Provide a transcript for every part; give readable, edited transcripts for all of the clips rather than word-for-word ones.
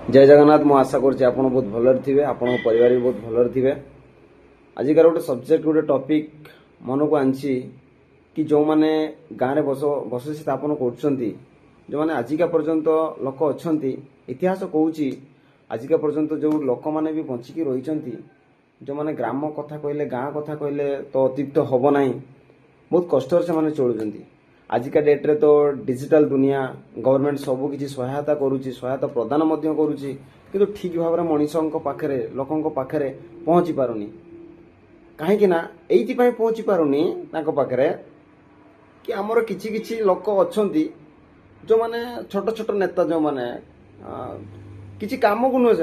जय जगन्नाथ। मु आशा करुच्ची आप बहुत भलर थे, आप परिवार भी बहुत भलर थे। आजिकार गोटे सब्जेक्ट गोटे टॉपिक मन को आनी कि जो मैंने गाँव में बस स्थापन कर जो मैंने आजिका पर्यंत लोक अच्छा इतिहास कहूँ आजिका पर्यंत जो लोक मैंने भी बंचिकी रही जो मैंने ग्राम कथा कहले गाँ कथा कहले तो अतीत हम ना बहुत कष्ट से चलुँच। आजिका डेट्रे तो डिजिटल दुनिया गवर्नमेंट सबू किसी सहायता करुच्ची, सहायता प्रदान करुच्ची, किंतु ठीक भाव में मनीषों पाखे लोकों पाखे पहुँची पारुनी। कहीं एइथि पहुँची पारुनी पाखे कि आमर किछि किछि लोक अच्छा जो माने छोट छोट नेता जो माने किछि काम को नुहे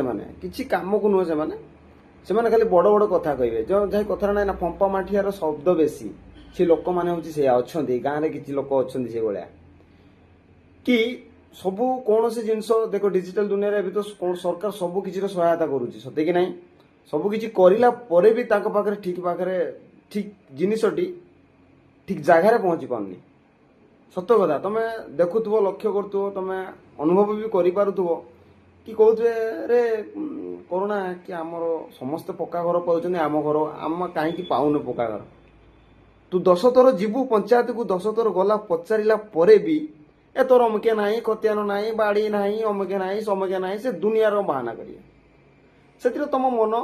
से काम को नुहे से खाली बड़ बड़ कथा कहे जो जहाँ कथा ना पंपा माठियार शब्द बेसी से लोक मैंने हूँ से अच्छा गाँव में किसी लोक अच्छा से भाया कि सबू कौन सी जिनस देख डिजिटल दुनिया रे तो सरकार सबू किसी सहायता करुच्ची सत्य कि नहीं सबू किसी करला परे भी ताको पाखरे ठीक जिनसटी ठीक जगार पहुँची पारनी। सत कथा तुम देखुव लक्ष्य करुव तुम अनुभव भी करूव कि कहते रे कोरोना कि आमर समस्ते पक्का घर पाँच आम घर आम कहीं पाऊन पक्का घर तू 10 थर जीवु पंचायत को 10 थर गला पचारा परे भी ए तोर अमके नाई खतियान नाई बाड़ी नाई अमके नाई समके नाई से दुनियार बहाना करिए से तुम मन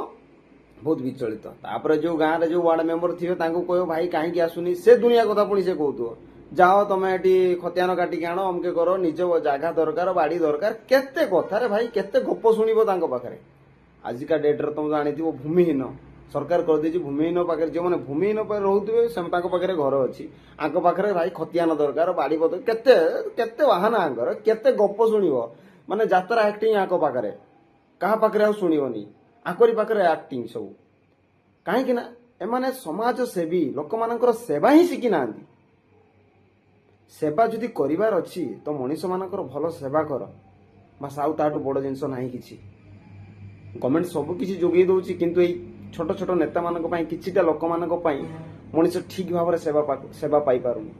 बहुत विचलित। तापर जो गाँव में जो वार्ड मेंबर थे कह भाई कहीं आसुनी से दुनिया कथा पुणी से कहतु जाओ तुम ये खतियान काटिक आण अमके कर निज जगह दरकार बाड़ी दरकार केते कथार भाई केते गप शुणव पाखे। आजिका डेट्रे तुम जानी भूमिहीन सरकार कर दी भूमिहीन पाखे जो मैंने भूमिहीन रोथे से पाखे घर अच्छी आंक पाखे भाई खतियान दरकार बाड़ी पद केते केते बाहाना आंकर केते गप शुणव माने यात्रा एक्टिंग आंक पाखे क्या पाखे शुणवनी आंकरी पाखे एक्टिंग सब कहीं एमाने समाज सेवी लोक मान सेवा ही शिखी ना सेवा जदि करार अच्छी तो मनीष मानकर भल सेवा कर बस आउ ताठू बड़ जिनस ना कि गवर्नमेंट सबू किसी जोगे दौर किंतु ये छोट छोट नेता मान किछिटा लोक मान मनीष ठीक भाव में सेवा पाई पारुनी।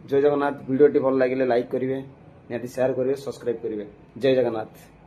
जय जगन्नाथ। वीडियो भल लगे लाइक करेंगे निहाती शेयर करेंगे सब्सक्राइब करेंगे। जय जगन्नाथ।